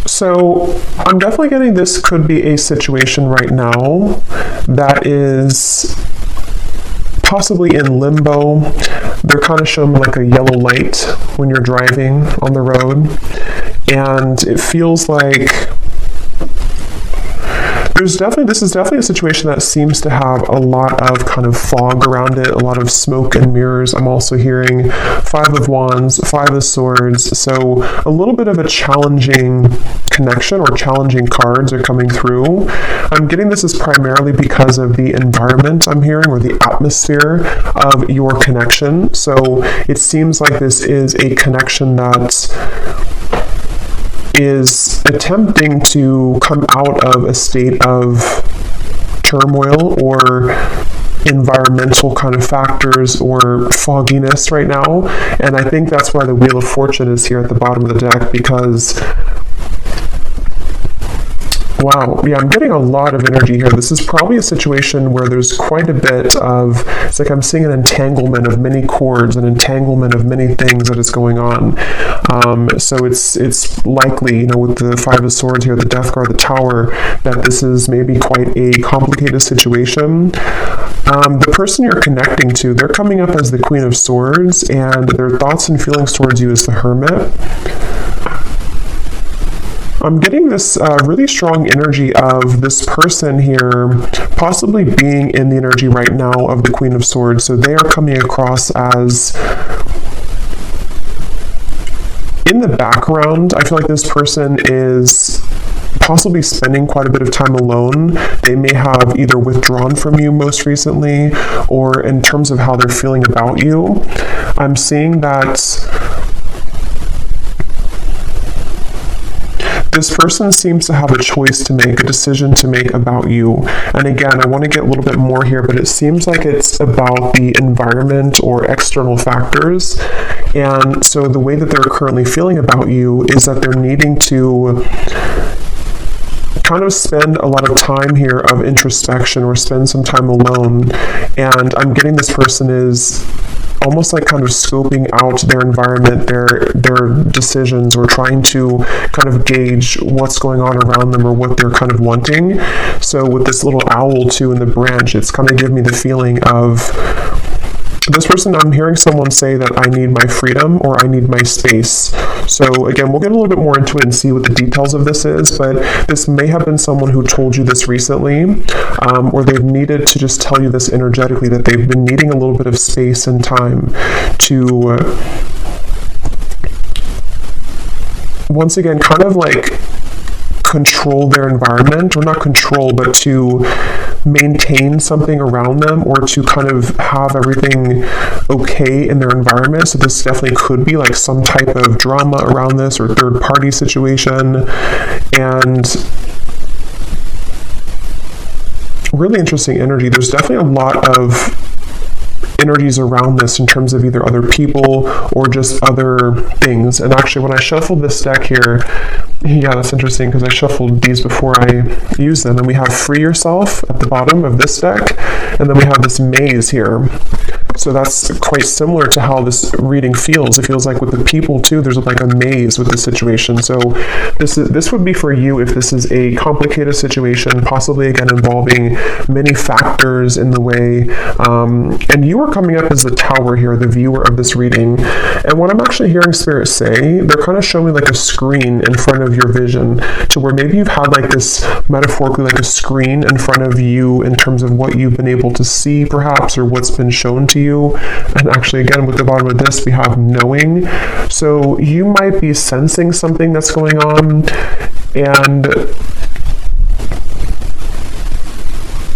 So I'm definitely getting this could be a situation right now that is possibly in limbo. They're kind of showing like a yellow light when you're driving on the road, and it feels like this is definitely a situation that seems to have a lot of kind of fog around it, a lot of smoke and mirrors. I'm also hearing 5 of Wands, 5 of Swords, so a little bit of a challenging connection, or challenging cards are coming through. I'm getting this is primarily because of the environment I'm hearing, or the atmosphere of your connection. So it seems like this is a connection that is attempting to come out of a state of turmoil or environmental kind of factors or fogginess right now. And I think that's why the Wheel of Fortune is here at the bottom of the deck, because wow, yeah, I'm getting a lot of energy here. This is probably a situation where there's quite a bit of, it's like I'm seeing an entanglement of many cords, an entanglement of many things that is going on. So it's likely, you know, with the 5 of Swords here, the Death card, the Tower, that this is maybe quite a complicated situation. The person you're connecting to, they're coming up as the Queen of Swords, and their thoughts and feelings towards you is the Hermit. I'm getting this really strong energy of this person here possibly being in the energy right now of the Queen of Swords. So they are coming across as, in the background, I feel like this person is possibly spending quite a bit of time alone. They may have either withdrawn from you most recently, or in terms of how they're feeling about you. I'm seeing that this person seems to have a choice to make, a decision to make about you. And again, I want to get a little bit more here, but it seems like it's about the environment or external factors. And so the way that they're currently feeling about you is that they're needing to kind of spend a lot of time here of introspection, or spend some time alone. And I'm getting this person is almost like kind of scoping out their environment, their decisions, or trying to kind of gauge what's going on around them, or what they're kind of wanting. So with this little owl too in the branch, it's kind of giving me the feeling of this person, I'm hearing someone say that I need my freedom, or I need my space. So again, we'll get a little bit more into it and see what the details of this is, but this may have been someone who told you this recently, or they've needed to just tell you this energetically, that they've been needing a little bit of space and time to, once again, kind of like control their environment, or not control, but to maintain something around them, or to kind of have everything okay in their environment. So this definitely could be like some type of drama around this, or third party situation. And really interesting energy. There's definitely a lot of energies around this in terms of either other people or just other things. And actually, when I shuffled this deck here, yeah, that's interesting, because I shuffled these before I used them. And we have Free Yourself at the bottom of this deck, and then we have this Maze here. So that's quite similar to how this reading feels. It feels like with the people too, there's like a maze with the situation. So this would be for you if this is a complicated situation, possibly again involving many factors in the way. And you are coming up as the Tower here, the viewer of this reading. And what I'm actually hearing Spirit say, they're kind of showing like a screen in front of your vision, to where maybe you've had like this, metaphorically, like a screen in front of you in terms of what you've been able to see perhaps, or what's been shown to you. And actually, again, with the bottom of this, we have knowing. So you might be sensing something that's going on, and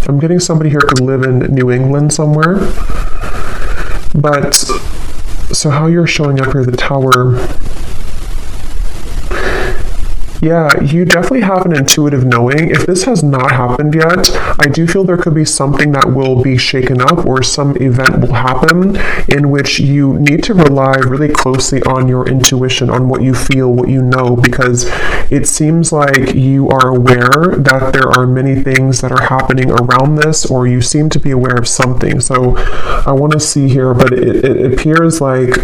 I'm getting somebody here could live in New England somewhere. But so how you're showing up here, the Tower, yeah, you definitely have an intuitive knowing. If this has not happened yet, I do feel there could be something that will be shaken up, or some event will happen in which you need to rely really closely on your intuition, on what you feel, what you know, because it seems like you are aware that there are many things that are happening around this, or you seem to be aware of something. So I want to see here, but it appears like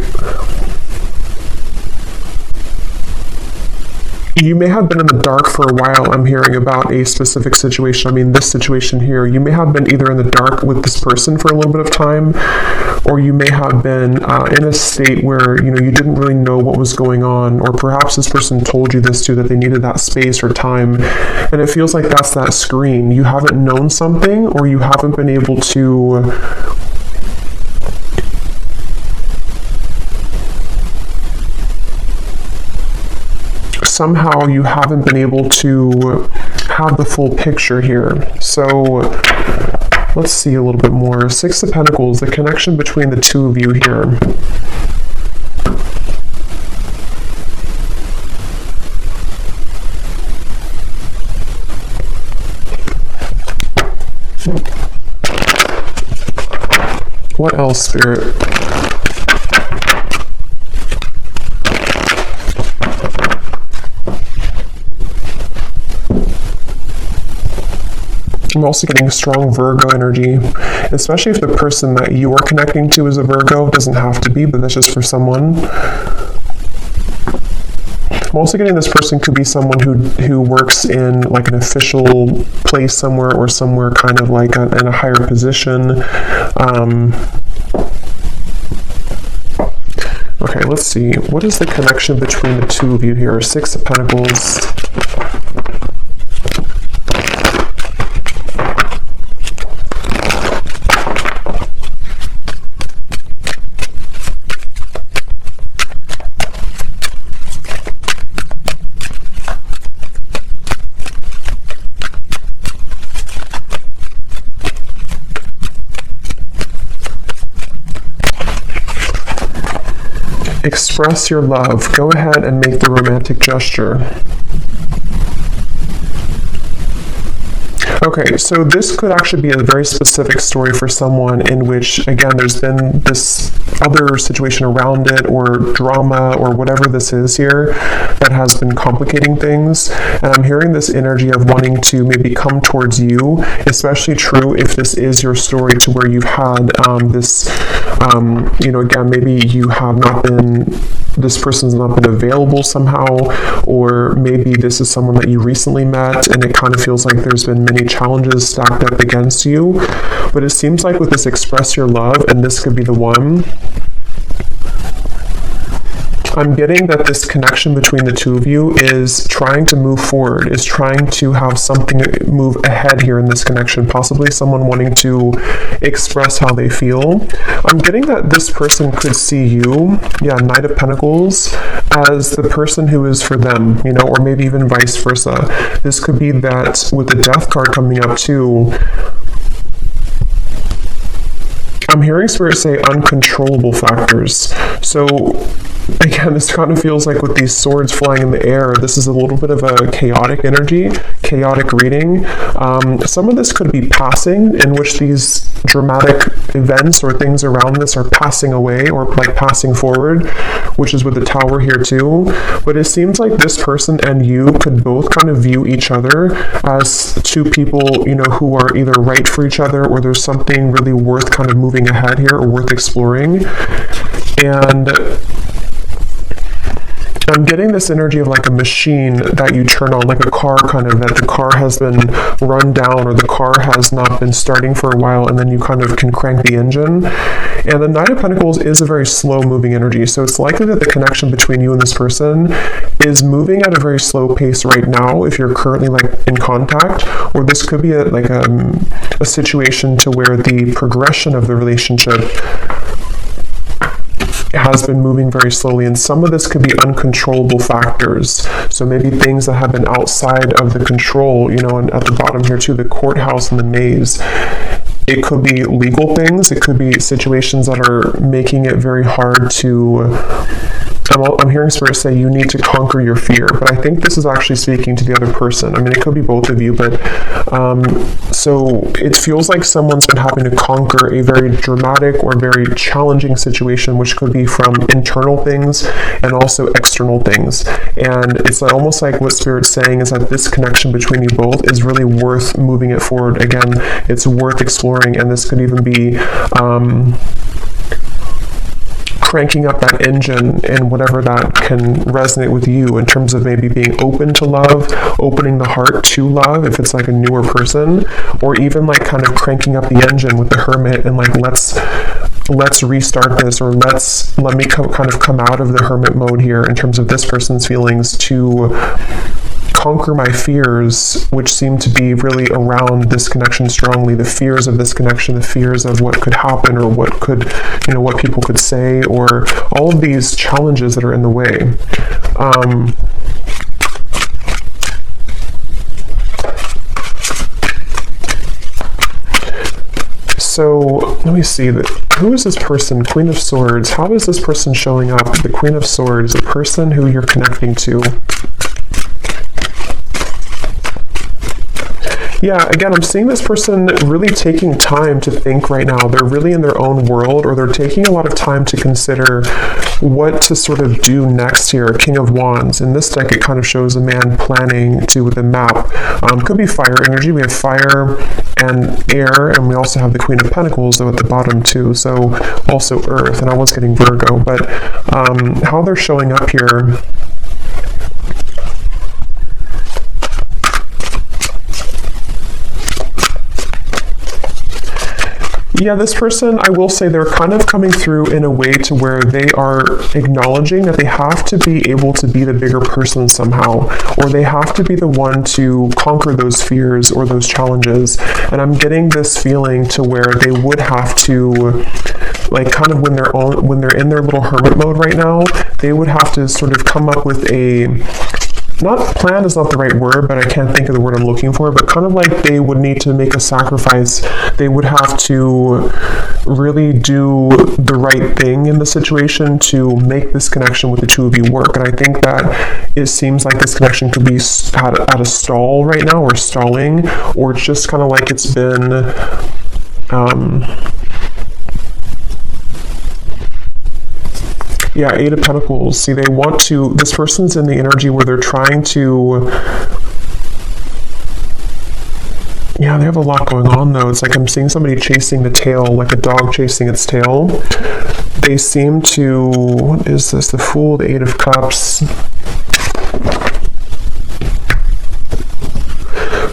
You may have been in the dark for a while. I'm hearing about a specific situation. I mean, this situation here, you may have been either in the dark with this person for a little bit of time, or you may have been in a state where, you didn't really know what was going on, or perhaps this person told you this too, that they needed that space or time, and it feels like that's that screen. You haven't known something, or you haven't been able to somehow you haven't been able to have the full picture here. So let's see a little bit more. Six of Pentacles, the connection between the two of you here. What else, Spirit? I'm also getting strong Virgo energy, especially if the person that you are connecting to is a Virgo. It doesn't have to be, but that's just for someone. I'm also getting this person could be someone who works in like an official place somewhere, or somewhere kind of like in a higher position. Okay, let's see. What is the connection between the two of you here? Six of Pentacles. Express your love. Go ahead and make the romantic gesture. Okay, so this could actually be a very specific story for someone in which, again, there's been this other situation around it, or drama, or whatever this is here that has been complicating things. And I'm hearing this energy of wanting to maybe come towards you, especially true if this is your story, to where you've had this, again, maybe you have not been, this person's not been available somehow, or maybe this is someone that you recently met and it kind of feels like there's been many challenges stacked up against you. But it seems like with this express your love, and this could be the one, I'm getting that this connection between the two of you is trying to move forward, is trying to have something move ahead here in this connection, possibly someone wanting to express how they feel. I'm getting that this person could see you, Knight of Pentacles, as the person who is for them, or maybe even vice versa. This could be that with the Death card coming up too, I'm hearing Spirit say uncontrollable factors. So again, this kind of feels like with these swords flying in the air, this is a little bit of a chaotic energy, chaotic reading. Some of this could be passing, in which these dramatic events or things around this are passing away, or like passing forward, which is with the Tower here too. But it seems like this person and you could both kind of view each other as two people, who are either right for each other, or there's something really worth kind of moving ahead here, or worth exploring. And I'm getting this energy of like a machine that you turn on, like a car kind of, that the car has been run down, or the car has not been starting for a while, and then you kind of can crank the engine. And the Knight of Pentacles is a very slow moving energy, so it's likely that the connection between you and this person is moving at a very slow pace right now, if you're currently like in contact, or this could be a situation to where the progression of the relationship has been moving very slowly, and some of this could be uncontrollable factors. So maybe things that have been outside of the control, and at the bottom here too, the courthouse and the maze. It could be legal things. It could be situations that are making it very hard to... I'm hearing Spirit say you need to conquer your fear, but I think this is actually speaking to the other person. I mean, it could be both of you, but so it feels like someone's been having to conquer a very dramatic or very challenging situation, which could be from internal things and also external things. And it's almost like what Spirit's saying is that this connection between you both is really worth moving it forward. Again, it's worth exploring, and this could even be cranking up that engine and whatever that can resonate with you in terms of maybe being open to love, opening the heart to love if it's like a newer person, or even like kind of cranking up the engine with the Hermit and like let's restart this, or let me kind of come out of the Hermit mode here in terms of this person's feelings to conquer my fears, which seem to be really around this connection strongly. The fears of this connection, the fears of what could happen, or what could, what people could say, or all of these challenges that are in the way. So let me see, who is this person? Queen of Swords. How is this person showing up? The Queen of Swords, the person who you're connecting to. Yeah, again, I'm seeing this person really taking time to think right now. They're really in their own world, or they're taking a lot of time to consider what to sort of do next here. King of Wands. In this deck, it kind of shows a man planning to with a map. Could be fire energy. We have fire and air, and we also have the Queen of Pentacles, though, at the bottom too. So also Earth, and I was getting Virgo. But how they're showing up here... Yeah, this person, I will say they're kind of coming through in a way to where they are acknowledging that they have to be able to be the bigger person somehow, or they have to be the one to conquer those fears or those challenges. And I'm getting this feeling to where they would have to, like, kind of when they're in their little hermit mode right now, they would have to sort of come up with plan is not the right word, but I can't think of the word I'm looking for, but kind of like they would need to make a sacrifice. They would have to really do the right thing in the situation to make this connection with the two of you work. And I think that it seems like this connection could be at a stall right now, or stalling, or it's just kind of like it's been... Yeah, Eight of Pentacles. See, this person's in the energy where they're trying to... Yeah, they have a lot going on, though. It's like I'm seeing somebody chasing the tail, like a dog chasing its tail. They seem to... What is this? The Fool, the Eight of Cups.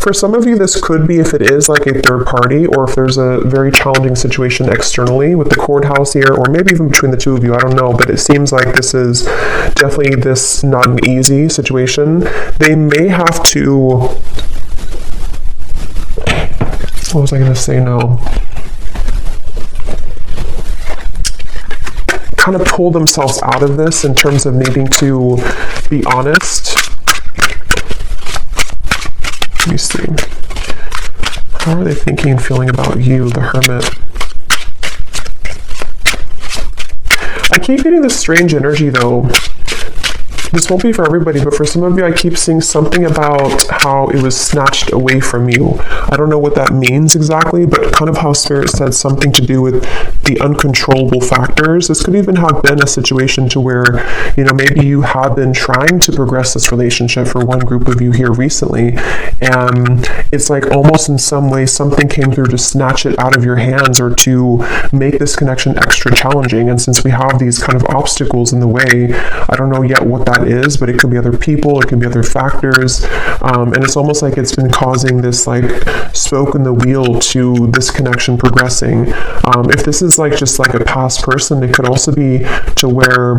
For some of you, this could be if it is like a third party, or if there's a very challenging situation externally with the courthouse here, or maybe even between the two of you, I don't know, but it seems like this is definitely not an easy situation. They may have to... What was I going to say? No. Kind of pull themselves out of this in terms of needing to be honest. Let me see. How are they thinking and feeling about you, the Hermit? I keep getting this strange energy, though. This won't be for everybody, but for some of you, I keep seeing something about how it was snatched away from you. I don't know what that means exactly, but kind of how Spirit said something to do with the uncontrollable factors. This could even have been a situation to where, maybe you have been trying to progress this relationship for one group of you here recently, and it's like almost in some way something came through to snatch it out of your hands, or to make this connection extra challenging. And since we have these kind of obstacles in the way, I don't know yet what that is, but it could be other people, it could be other factors, and it's almost like it's been causing this like spoke in the wheel to this connection progressing. If this is like just like a past person, it could also be to where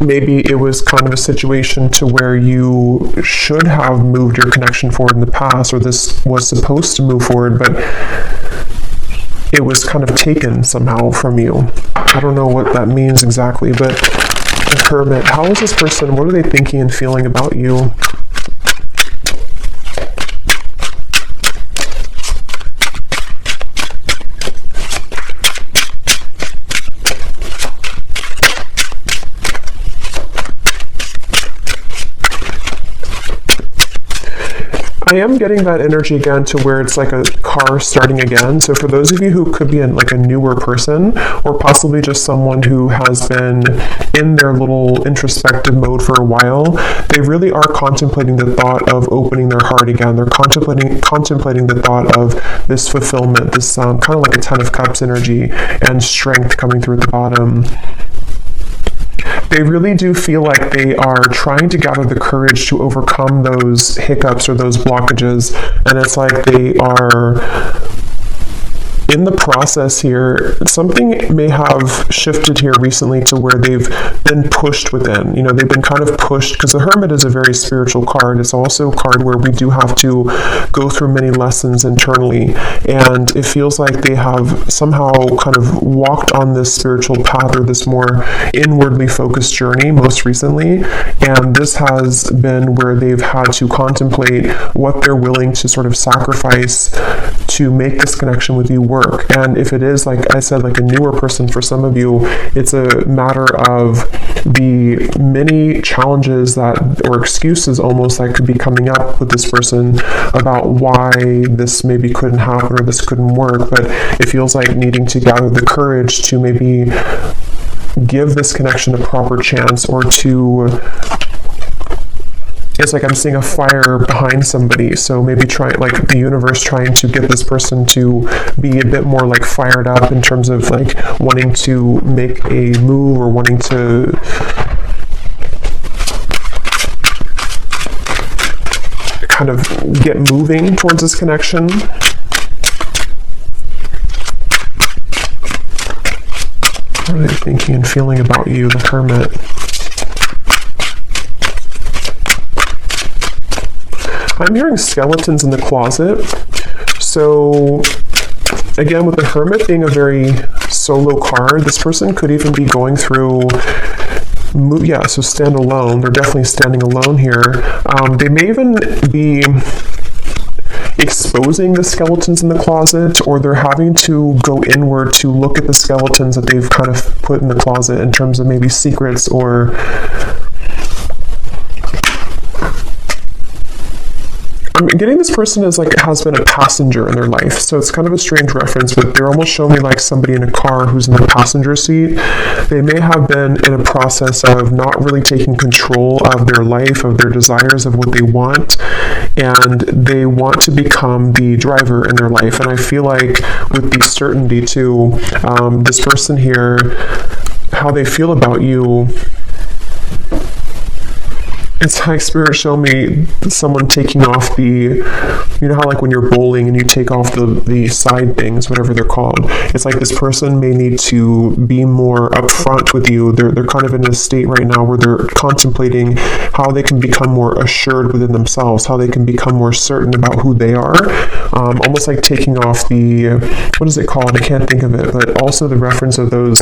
maybe it was kind of a situation to where you should have moved your connection forward in the past, or this was supposed to move forward, but it was kind of taken somehow from you. I don't know what that means exactly, but the Hermit, how is this person, what are they thinking and feeling about you? I am getting that energy again to where it's like a car starting again. So for those of you who could be like a newer person, or possibly just someone who has been in their little introspective mode for a while, they really are contemplating the thought of opening their heart again. They're contemplating the thought of this fulfillment, this kind of like a Ten of Cups energy and strength coming through at the bottom. They really do feel like they are trying to gather the courage to overcome those hiccups or those blockages, and it's like they are in the process here. Something may have shifted here recently to where they've been pushed within. You know, they've been kind of pushed, because the Hermit is a very spiritual card. It's also a card where we do have to go through many lessons internally, and it feels like they have somehow kind of walked on this spiritual path, or this more inwardly focused journey most recently, and this has been where they've had to contemplate what they're willing to sort of sacrifice to make this connection with you work. And if it is, like I said, like a newer person, for some of you, it's a matter of the many challenges that, or excuses almost, that could be coming up with this person about why this maybe couldn't happen or this couldn't work. But it feels like needing to gather the courage to maybe give this connection a proper chance, or to, it's like I'm seeing a fire behind somebody, so maybe like the universe trying to get this person to be a bit more like fired up in terms of like wanting to make a move, or wanting to kind of get moving towards this connection. What are they thinking and feeling about you, the Hermit? I'm hearing skeletons in the closet. So again, with the Hermit being a very solo card, this person could even be going through, so stand alone. They're definitely standing alone here. They may even be exposing the skeletons in the closet, or they're having to go inward to look at the skeletons that they've kind of put in the closet in terms of maybe secrets, or I'm getting this person as like has been a passenger in their life. So it's kind of a strange reference, but they're almost showing me like somebody in a car who's in the passenger seat. They may have been in a process of not really taking control of their life, of their desires, of what they want, and they want to become the driver in their life. And I feel like with the certainty too, this person here, how they feel about you, it's like Spirit showed me someone taking off the, you know how like when you're bowling and you take off the side things, whatever they're called. It's like this person may need to be more upfront with you. They're kind of in a state right now where they're contemplating how they can become more assured within themselves, how they can become more certain about who they are. Almost like taking off the, what is it called? I can't think of it, but also the reference of those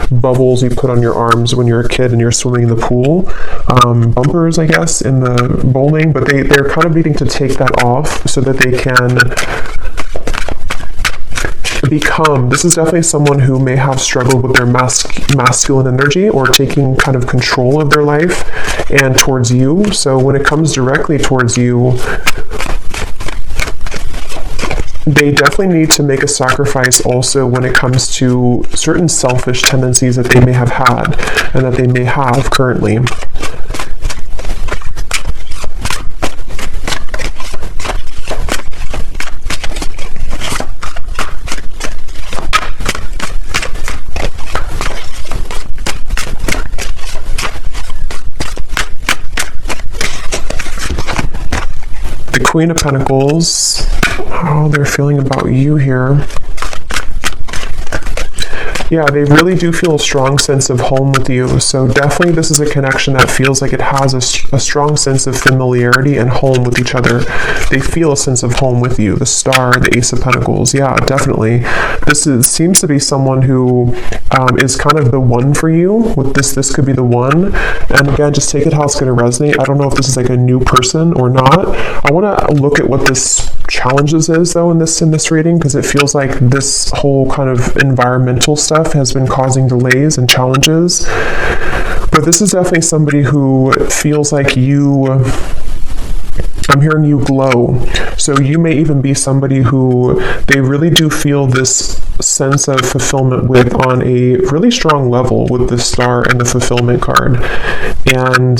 bubbles you put on your arms when you're a kid and you're swimming in the pool. Bumpers, I guess, in the bowling, but they're kind of needing to take that off so that they can become, this is definitely someone who may have struggled with their masculine energy, or taking kind of control of their life and towards you. So when it comes directly towards you, they definitely need to make a sacrifice also when it comes to certain selfish tendencies that they may have had and that they may have currently. The Queen of Pentacles, how they're feeling about you here. Yeah, they really do feel a strong sense of home with you. So definitely this is a connection that feels like it has a strong sense of familiarity and home with each other. They feel a sense of home with you. The Star, the Ace of Pentacles. Yeah, definitely. This seems to be someone who is kind of the one for you. With this could be the one. And again, just take it how it's going to resonate. I don't know if this is like a new person or not. I want to look at what this challenges is though in this reading, because it feels like this whole kind of environmental stuff has been causing delays and challenges. But this is definitely somebody who feels like you I'm hearing you glow. So you may even be somebody who they really do feel this sense of fulfillment with on a really strong level with the star and the fulfillment card. And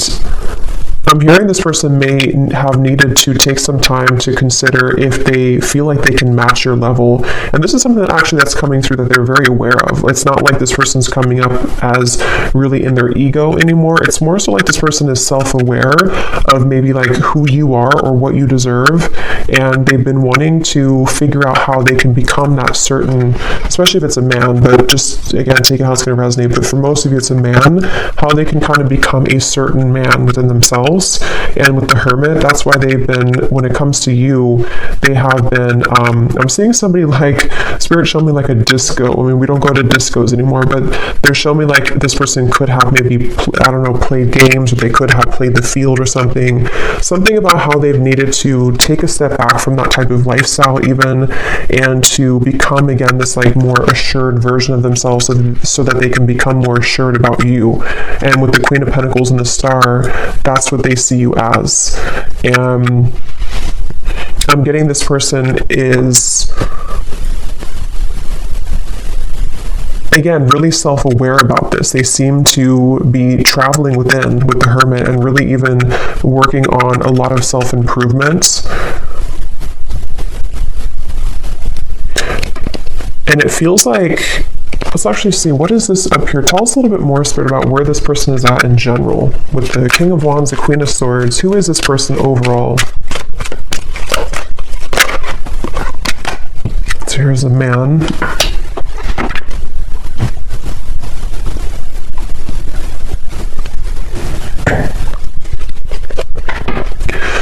I'm hearing this person may have needed to take some time to consider if they feel like they can match your level. And this is something that actually that's coming through that they're very aware of. It's not like this person's coming up as really in their ego anymore. It's more so like this person is self-aware of maybe like who you are or what you deserve. And they've been wanting to figure out how they can become that certain, especially if it's a man, but just again, take how it's going to resonate. But for most of you, it's a man, how they can kind of become a certain man within themselves. And with the Hermit, that's why they've been, when it comes to you, they have been, I'm seeing somebody like, Spirit showed me like a disco. I mean, we don't go to discos anymore, but they're showing me like this person could have maybe, I don't know, played games, or they could have played the field or something. Something about how they've needed to take a step back from that type of lifestyle even, and to become again this like more assured version of themselves, so that they can become more assured about you. And with the Queen of Pentacles and the Star, that's what they see you as. And I'm getting this person is, again, really self-aware about this. They seem to be traveling within with the Hermit and really even working on a lot of self-improvement. And it feels like, let's actually see, what is this up here? Tell us a little bit more, Spirit, about where this person is at in general. With the King of Wands, the Queen of Swords, who is this person overall? So here's a man.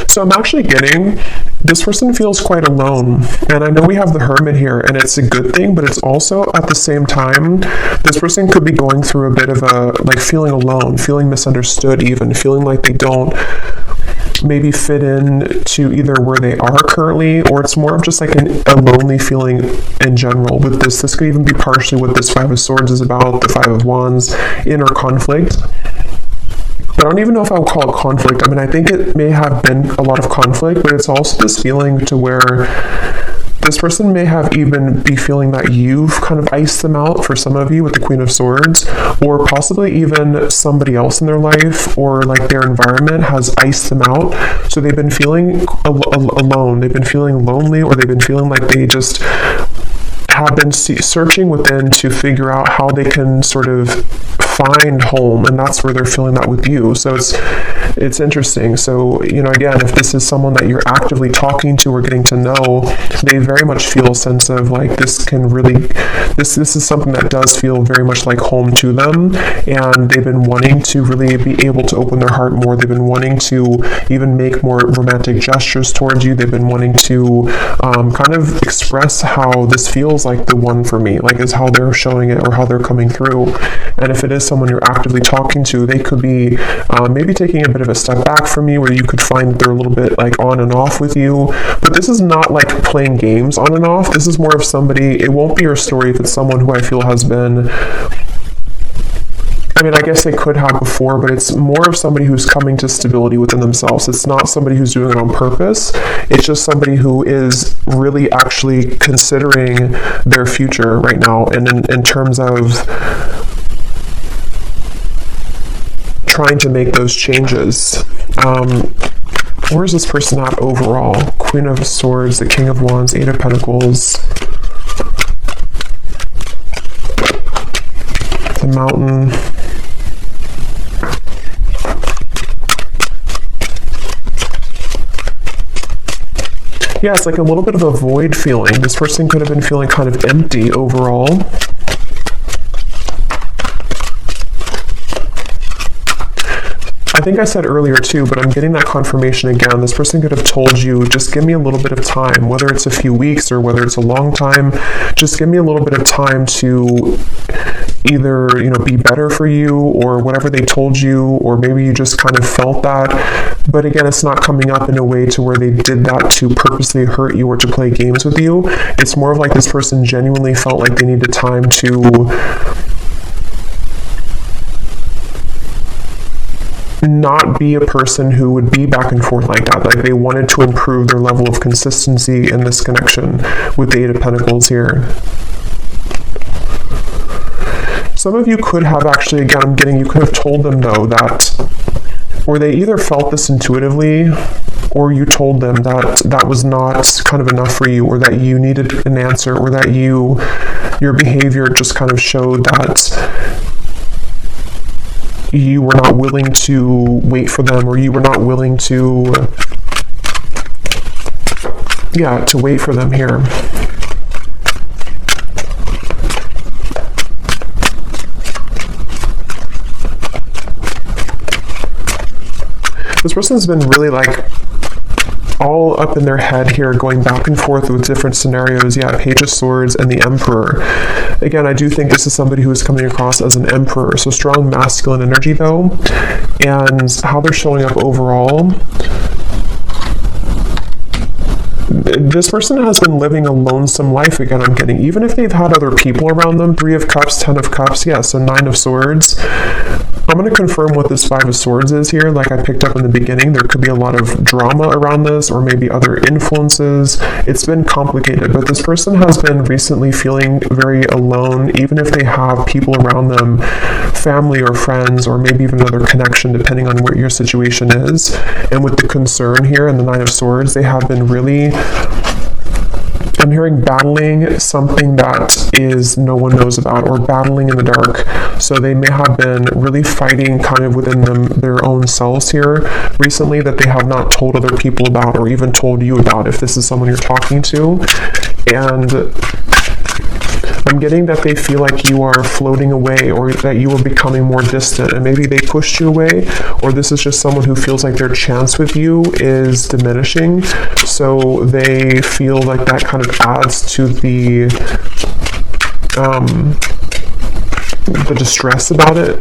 So I'm actually getting, this person feels quite alone. And I know we have the Hermit here, and it's a good thing, but it's also at the same time, this person could be going through a bit of a, like, feeling alone, feeling misunderstood even, feeling like they don't maybe fit in to either where they are currently, or it's more of just like a lonely feeling in general with this. This could even be partially what this Five of Swords is about, the Five of Wands, inner conflict. But I don't even know if I would call it conflict. I mean, I think it may have been a lot of conflict, but it's also this feeling to where this person may have even be feeling that you've kind of iced them out, for some of you with the Queen of Swords, or possibly even somebody else in their life or like their environment has iced them out. So they've been feeling alone, they've been feeling lonely, or they've been feeling like they just have been searching within to figure out how they can sort of find home, and that's where they're feeling that with you. So it's interesting. So, you know, again, if this is someone that you're actively talking to or getting to know, they very much feel a sense of like this can really, this is something that does feel very much like home to them, and they've been wanting to really be able to open their heart more. They've been wanting to even make more romantic gestures towards you. They've been wanting to kind of express how this feels like the one for me, like is how they're showing it or how they're coming through. And if it is someone you're actively talking to, they could be maybe taking a bit of a step back from you, where you could find they're a little bit like on and off with you. But this is not like playing games on and off. This is more of somebody, it won't be your story if it's someone who I feel has been, I mean, I guess they could have before, but it's more of somebody who's coming to stability within themselves. It's not somebody who's doing it on purpose. It's just somebody who is really actually considering their future right now, and in terms of trying to make those changes. Where is this person at overall? Queen of Swords, the King of Wands, Eight of Pentacles, the Mountain. Yeah, it's like a little bit of a void feeling. This person could have been feeling kind of empty overall. I think I said earlier too, but I'm getting that confirmation again. This person could have told you, just give me a little bit of time, whether it's a few weeks or whether it's a long time, just give me a little bit of time to either, you know, be better for you, or whatever they told you, or maybe you just kind of felt that. But again, it's not coming up in a way to where they did that to purposely hurt you or to play games with you. It's more of like this person genuinely felt like they needed time to not be a person who would be back and forth like that. Like they wanted to improve their level of consistency in this connection with the Eight of Pentacles here. Some of you could have actually, again, you could have told them though that, or they either felt this intuitively, or you told them that that was not kind of enough for you, or that you needed an answer, or that your behavior just kind of showed that you were not willing to wait for them, or you were not willing to, to wait for them here. This person's been really like all up in their head here, going back and forth with different scenarios. Page of Swords and the Emperor. Again, I do think this is somebody who is coming across as an emperor. So strong masculine energy though, and how they're showing up overall. This person has been living a lonesome life, again, I'm getting. Even if they've had other people around them, 3 of Cups, 10 of Cups, so 9 of Swords. I'm going to confirm what this 5 of Swords is here. Like I picked up in the beginning, there could be a lot of drama around this, or maybe other influences. It's been complicated, but this person has been recently feeling very alone, even if they have people around them, family or friends, or maybe even another connection, depending on what your situation is. And with the concern here and the 9 of Swords, they have been really, I'm hearing battling something that is no one knows about, or battling in the dark. So they may have been really fighting kind of within their own selves here recently, that they have not told other people about, or even told you about, if this is someone you're talking to. And I'm getting that they feel like you are floating away, or that you are becoming more distant, and maybe they pushed you away, or this is just someone who feels like their chance with you is diminishing, so they feel like that kind of adds to the distress about it.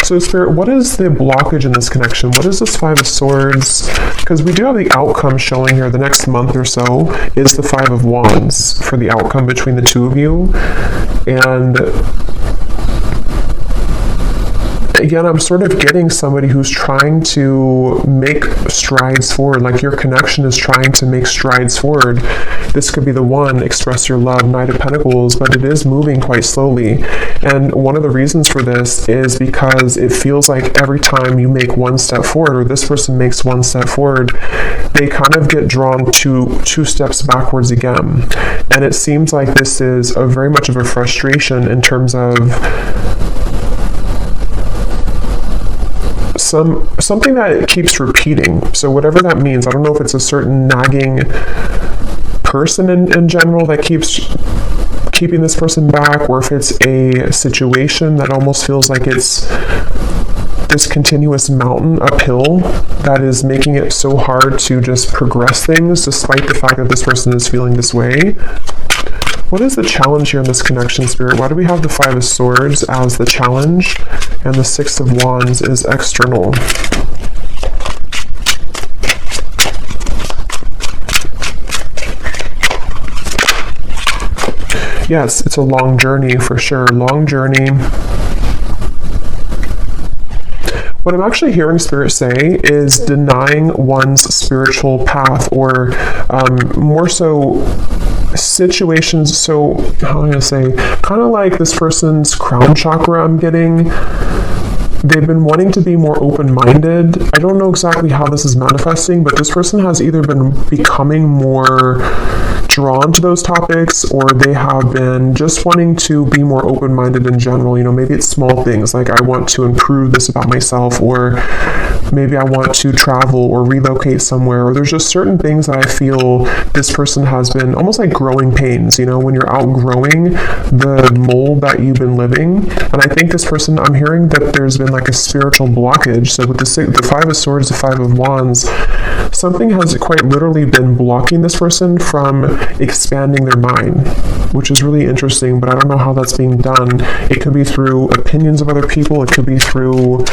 So Spirit, what is the blockage in this connection? What is this 5 of Swords? Because we do have the outcome showing here the next month or so is the 5 of Wands for the outcome between the two of you. And again, I'm sort of getting somebody who's trying to make strides forward, like your connection is trying to make strides forward. This could be the one, express your love, Knight of Pentacles, but it is moving quite slowly. And one of the reasons for this is because it feels like every time you make one step forward, or this person makes one step forward, they kind of get drawn two steps backwards again. And it seems like this is very much of a frustration in terms of something that keeps repeating. So whatever that means, I don't know if it's a certain nagging person in general that keeps keeping this person back, or if it's a situation that almost feels like it's this continuous mountain uphill that is making it so hard to just progress things, despite the fact that this person is feeling this way. What is the challenge here in this connection, Spirit? Why do we have the 5 of Swords as the challenge, and the 6 of Wands is external? Yes, it's a long journey for sure. Long journey. What I'm actually hearing Spirit say is denying one's spiritual path, or more so situations. So how am I going to say, kind of like this person's crown chakra, I'm getting. They've been wanting to be more open-minded. I don't know exactly how this is manifesting, but this person has either been becoming more drawn to those topics, or they have been just wanting to be more open-minded in general. You know, maybe it's small things like I want to improve this about myself, or maybe I want to travel or relocate somewhere, or there's just certain things that I feel this person has been almost like growing pains, you know, when you're outgrowing the mold that you've been living. And I think this person, I'm hearing that there's been like a spiritual blockage. So with the 5 of Swords, the 5 of Wands, something has quite literally been blocking this person from expanding their mind, which is really interesting, but I don't know how that's being done. It could be through opinions of other people. It could be through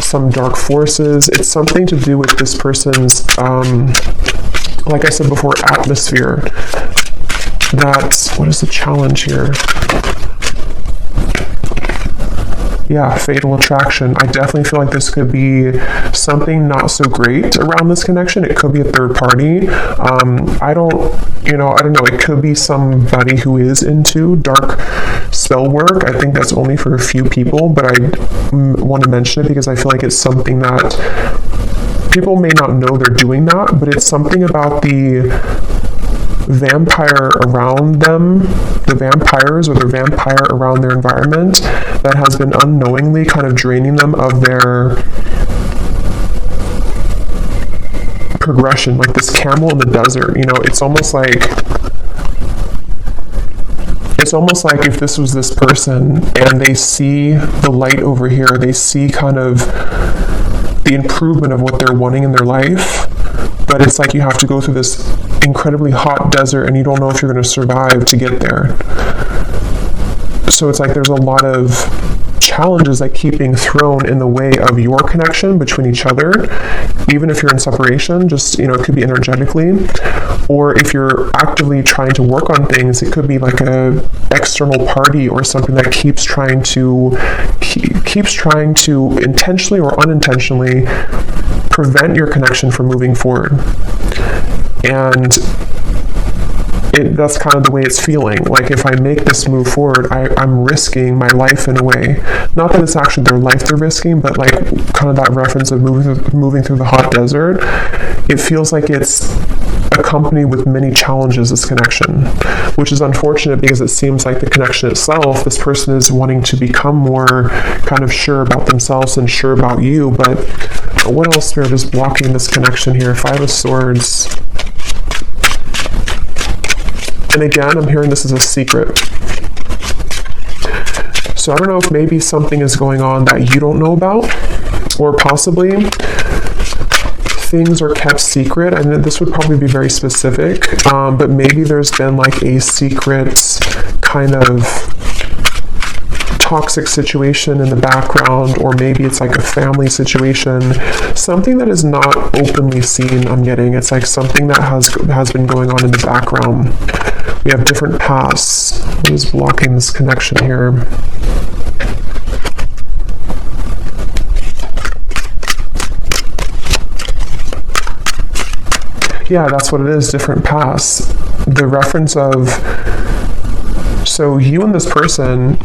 some dark forces. It's something to do with this person's, like I said before, atmosphere. What is the challenge here? Yeah, fatal attraction. I definitely feel like this could be something not so great around this connection. It could be a third party. I don't know. It could be somebody who is into dark spell work. I think that's only for a few people, but I want to mention it because I feel like it's something that people may not know they're doing that, but it's something about the vampire around them, the vampires or the vampire around their environment that has been unknowingly kind of draining them of their progression, like this camel in the desert. It's almost like if this was this person and they see the light over here, they see kind of the improvement of what they're wanting in their life, but it's like you have to go through this incredibly hot desert and you don't know if you're going to survive to get there. So it's like there's a lot of challenges that keep being thrown in the way of your connection between each other, even if you're in separation. Just, it could be energetically, or if you're actively trying to work on things, it could be like a external party or something that keeps trying to intentionally or unintentionally prevent your connection from moving forward. And that's kind of the way it's feeling. Like if I make this move forward, I'm risking my life in a way. Not that it's actually their life they're risking, but like kind of that reference of moving through the hot desert. It feels like it's accompanied with many challenges, this connection, which is unfortunate because it seems like the connection itself, this person is wanting to become more kind of sure about themselves and sure about you. But what else, Spirit, is blocking this connection here? Five of Swords. And again, I'm hearing this as a secret. So I don't know if maybe something is going on that you don't know about, or possibly things are kept secret. And this would probably be very specific, but maybe there's been like a secret kind of toxic situation in the background, or maybe it's like a family situation, something that is not openly seen. I'm getting it's like something that has been going on in the background. We have different paths. What is blocking this connection here? Yeah, that's what it is, different paths. The reference of, so you and this person,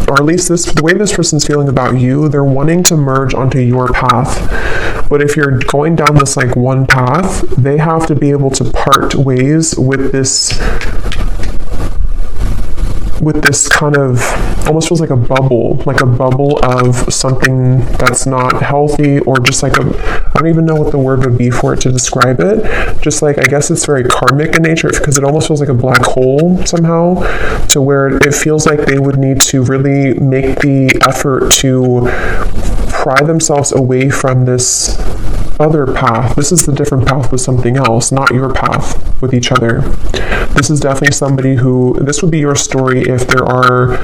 or at least the way this person's feeling about you, they're wanting to merge onto your path. But if you're going down this like one path, they have to be able to part ways with this kind of, almost feels like a bubble of something that's not healthy, or just like I don't even know what the word would be for it to describe it. Just like, I guess it's very karmic in nature, because it almost feels like a black hole somehow, to where it feels like they would need to really make the effort to pry themselves away from this other path. This is the different path with something else, not your path with each other. This is definitely somebody who, this would be your story if there are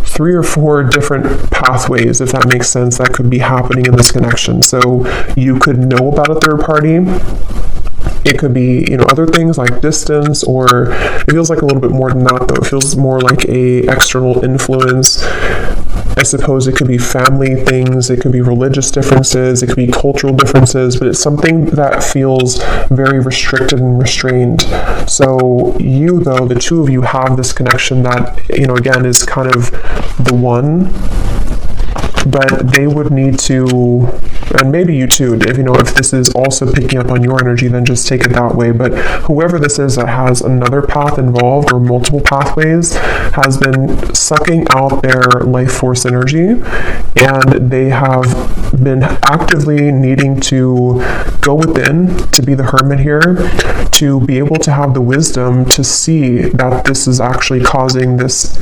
3 or 4 different pathways, if that makes sense, that could be happening in this connection. So you could know about a third party. It could be, other things like distance, or it feels like a little bit more than that, though. It feels more like a external influence. I suppose it could be family things, it could be religious differences, it could be cultural differences, but it's something that feels very restricted and restrained. So you, though, the two of you have this connection that, again, is kind of the one, but they would need to, and maybe you too, if this is also picking up on your energy, then just take it that way. But whoever this is that has another path involved, or multiple pathways, has been sucking out their life force energy, and they have been actively needing to go within, to be the hermit here, to be able to have the wisdom to see that this is actually causing this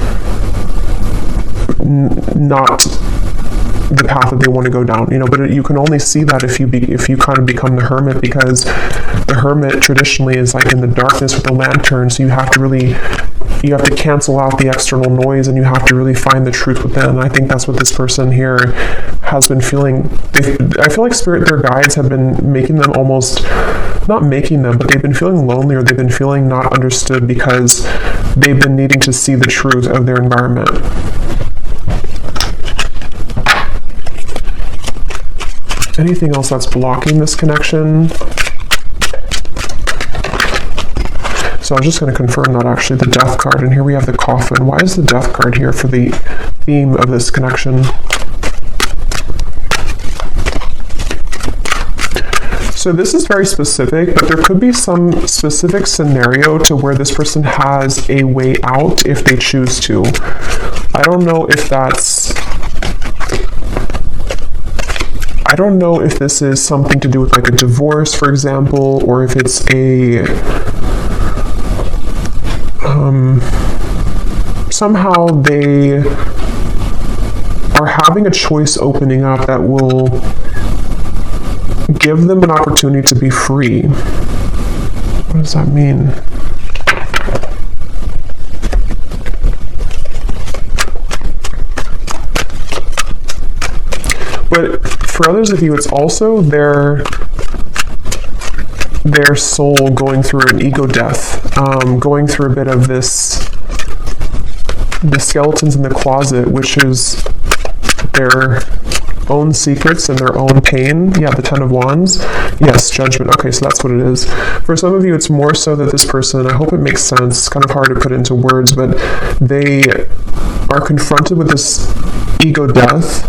not the path that they want to go down, but you can only see that if you kind of become the hermit, because the hermit traditionally is like in the darkness with a lantern, so you have to cancel out the external noise, and you have to really find the truth within. And I think that's what this person here has been feeling. I feel like their guides have been making them almost, not making them, but they've been feeling lonely, or they've been feeling not understood, because they've been needing to see the truth of their environment. Anything else that's blocking this connection? So I'm just going to confirm that actually the Death card, and here we have the Coffin. Why is the Death card here for the theme of this connection? So this is very specific, but there could be some specific scenario to where this person has a way out if they choose to. I don't know if this is something to do with like a divorce, for example, or if it's a somehow they are having a choice opening up that will give them an opportunity to be free. What does that mean? But for others of you, it's also their soul going through an ego death, going through a bit of this, the skeletons in the closet, which is their own secrets and their own pain. Yeah, the Ten of Wands. Yes, Judgment. Okay, so that's what it is. For some of you, it's more so that this person, I hope it makes sense, it's kind of hard to put into words, but they are confronted with this ego death,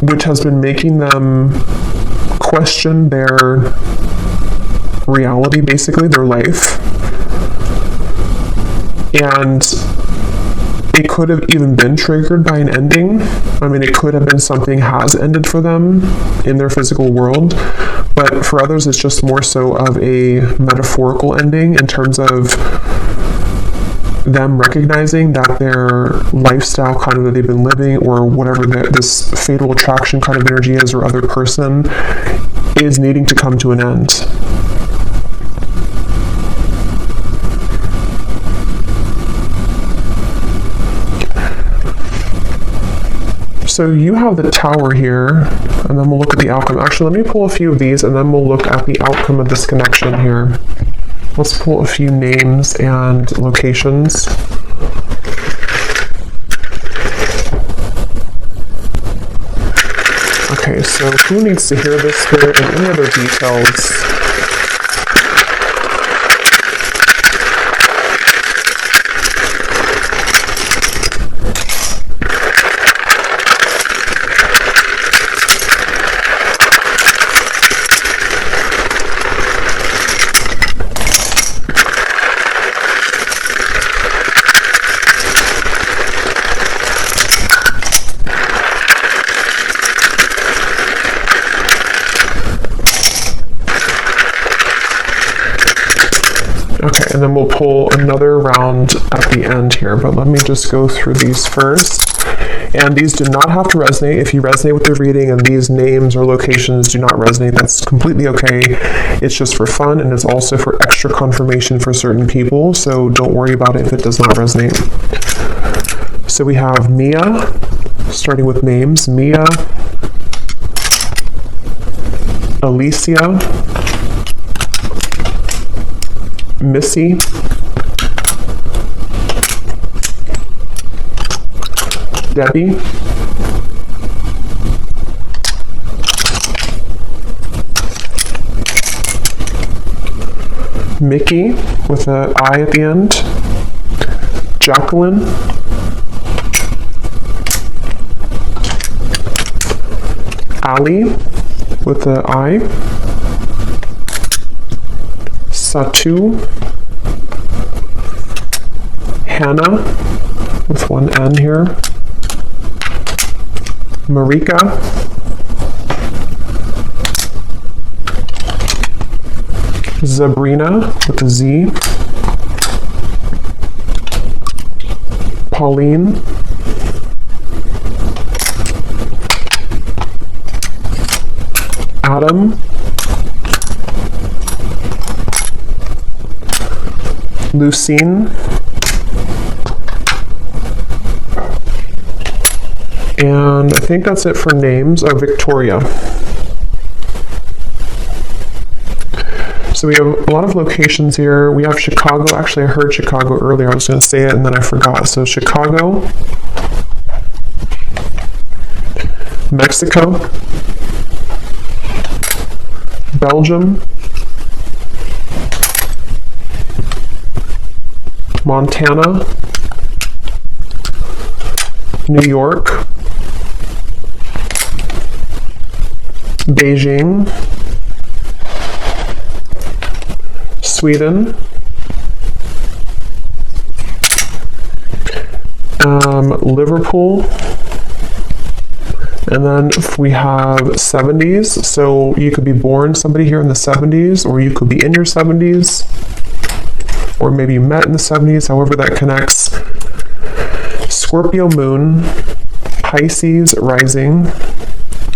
which has been making them question their reality, basically, their life. And it could have even been triggered by an ending. I mean, it could have been something has ended for them in their physical world. But for others, it's just more so of a metaphorical ending in terms of them recognizing that their lifestyle kind of that they've been living, or whatever this fatal attraction kind of energy is, or other person, is needing to come to an end. So you have the Tower here, and then we'll look at the outcome. Actually, let me pull a few of these, and then we'll look at the outcome of this connection here. Let's pull a few names and locations. Okay, so who needs to hear this here, and any other details? Okay, and then we'll pull another round at the end here, but let me just go through these first. And these do not have to resonate. If you resonate with the reading and these names or locations do not resonate, that's completely okay. It's just for fun, and it's also for extra confirmation for certain people, so don't worry about it if it does not resonate. So we have Mia, starting with names. Mia, Alicia, Missy, Debbie, Mickey with an I at the end, Jacqueline, Ali with the I, Satu, Hannah with one N here, Marika, Sabrina with a Z, Pauline, Adam, Lucine, and I think that's it for names. Oh, Victoria. So we have a lot of locations here. We have Chicago. Actually, I heard Chicago earlier. I was going to say it and then I forgot. So Chicago, Mexico, Belgium, Montana, New York, Beijing, Sweden, Liverpool, and then we have 70s, so you could be born somebody here in the 70s, or you could be in your 70s, or maybe you met in the 70s, however that connects. Scorpio moon, Pisces rising,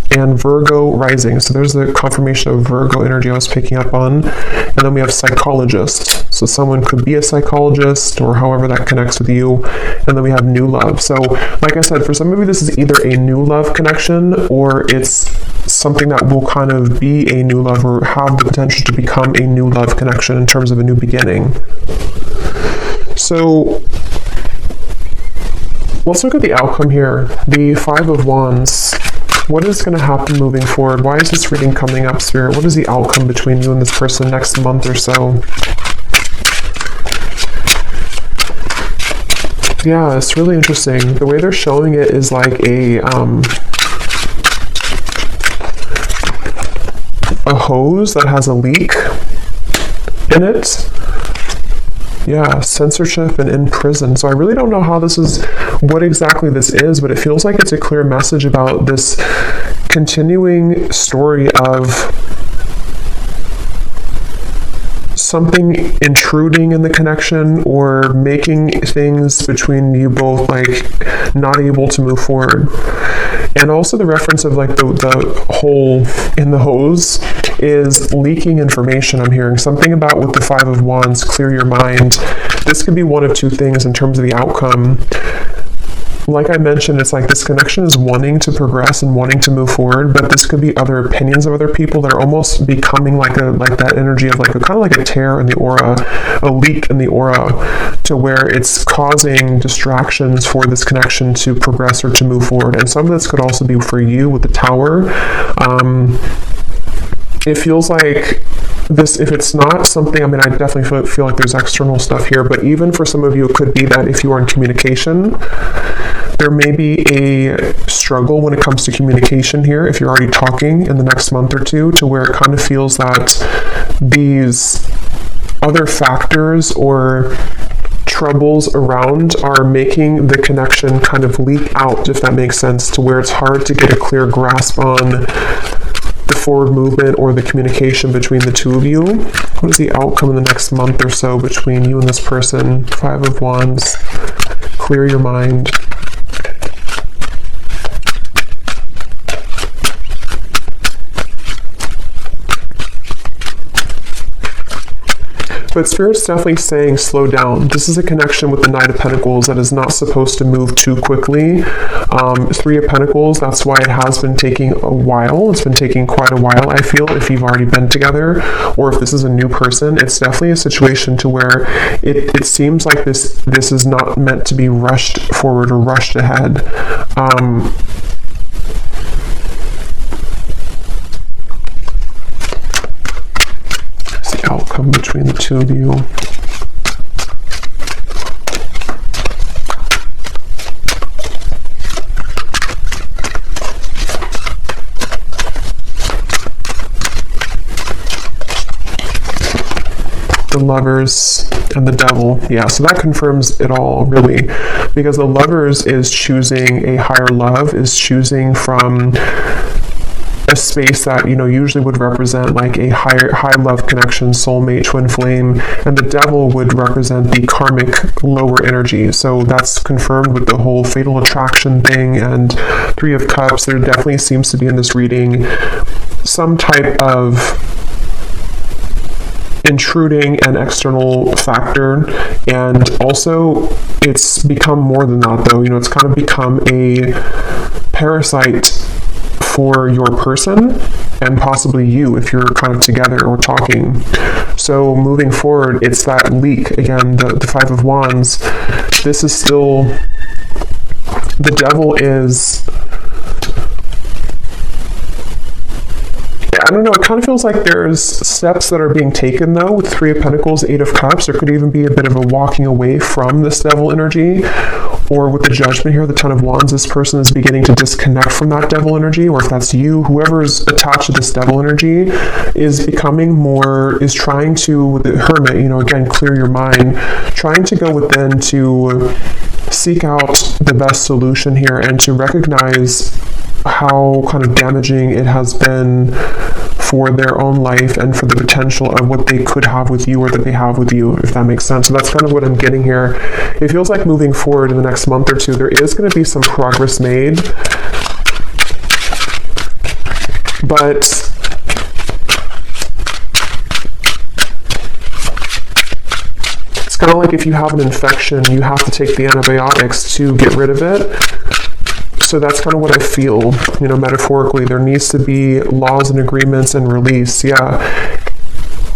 and Virgo rising. So there's the confirmation of Virgo energy I was picking up on. And then we have psychologist. So someone could be a psychologist, or however that connects with you. And then we have new love. So like I said, for some of you, this is either a new love connection, or it's something that will kind of be a new love, or have the potential to become a new love connection in terms of a new beginning. So let's look at the outcome here. The Five of Wands. What is going to happen moving forward? Why is this reading coming up, Spirit? What is the outcome between you and this person next month or so? Yeah, it's really interesting. The way they're showing it is like a hose that has a leak in it. Yeah, censorship and in prison. So I really don't know how this is, what exactly this is, but it feels like it's a clear message about this continuing story of something intruding in the connection, or making things between you both like not able to move forward. And also the reference of like the hole in the hose is leaking information. I'm hearing something about with the Five of Wands, clear your mind. This could be one of two things in terms of the outcome. Like I mentioned, it's like this connection is wanting to progress and wanting to move forward, but this could be other opinions of other people that are almost becoming like that energy of like a kind of like a tear in the aura, a leak in the aura, to where it's causing distractions for this connection to progress or to move forward. And some of this could also be for you with the Tower. It feels like this, if it's not something, I mean, I definitely feel like there's external stuff here, but even for some of you, it could be that if you are in communication, there may be a struggle when it comes to communication here, if you're already talking in the next month or two, to where it kind of feels that these other factors or troubles around are making the connection kind of leak out, if that makes sense, to where it's hard to get a clear grasp on the forward movement or the communication between the two of you. What is the outcome in the next month or so between you and this person? Five of Wands. Clear your mind. But Spirit's definitely saying slow down. This is a connection with the Knight of Pentacles that is not supposed to move too quickly. Three of Pentacles, that's why it has been taking a while. It's been taking quite a while, I feel, if you've already been together, or if this is a new person. It's definitely a situation to where it seems like this is not meant to be rushed forward or rushed ahead. Outcome between the two of you. The Lovers and the Devil. Yeah, so that confirms it all, really, because the Lovers is choosing a higher love, is choosing from a space that, you know, usually would represent like a high love connection, soulmate, twin flame, and the Devil would represent the karmic lower energy. So that's confirmed with the whole fatal attraction thing and Three of Cups. There definitely seems to be in this reading some type of intruding and external factor, and also it's become more than that, though. You know, it's kind of become a parasite for your person and possibly you if you're kind of together or talking. So moving forward, it's that leak again, the Five of Wands. This is still, the Devil is I don't know, it kind of feels like there's steps that are being taken, though, with Three of Pentacles, Eight of Cups. There could even be a bit of a walking away from this devil energy, or with the Judgment here, the Ten of Wands, this person is beginning to disconnect from that devil energy, or if that's you, whoever is attached to this devil energy is becoming more, is trying to, with the Hermit, again, clear your mind, trying to go within to seek out the best solution here and to recognize how kind of damaging it has been for their own life and for the potential of what they could have with you or that they have with you, if that makes sense. So that's kind of what I'm getting here. It feels like moving forward in the next month or two, there is going to be some progress made, but it's kind of like if you have an infection, you have to take the antibiotics to get rid of it. So that's kind of what I feel, metaphorically. There needs to be laws and agreements and release. Yeah.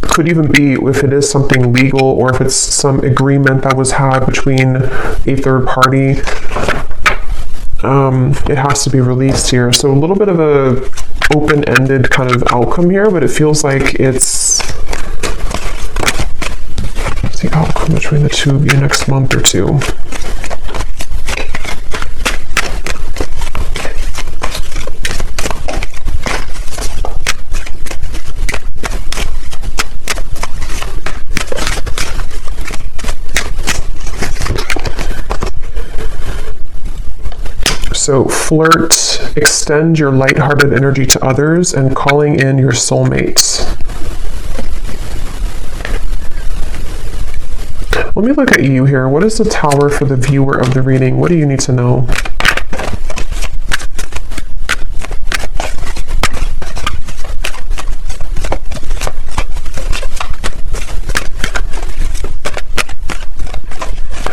Could even be if it is something legal or if it's some agreement that was had between a third party. It has to be released here. So a little bit of a open-ended kind of outcome here, but it feels like it's the outcome between the two of you next month or two. So flirt, extend your lighthearted energy to others, and calling in your soulmates. Let me look at you here. What is the Tower for the viewer of the reading? What do you need to know?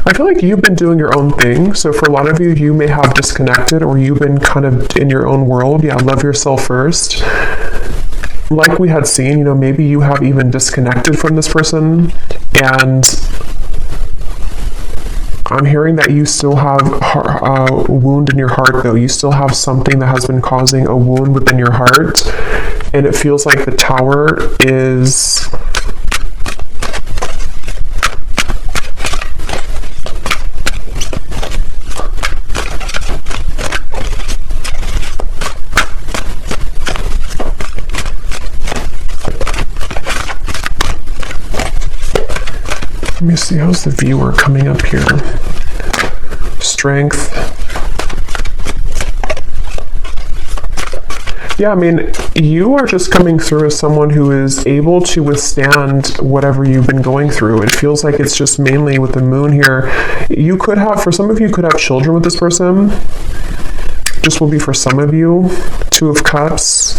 I feel like you've been doing your own thing. So for a lot of you, you may have disconnected or you've been kind of in your own world. Yeah, love yourself first. Like we had seen, maybe you have even disconnected from this person, and I'm hearing that you still have a wound in your heart, though. You still have something that has been causing a wound within your heart, and it feels like the Tower is... Let me see, how's the viewer coming up here? Strength. Yeah, you are just coming through as someone who is able to withstand whatever you've been going through. It feels like it's just mainly with the moon here. You could have, for some of you, could have children with this person. Just will be for some of you. Two of Cups.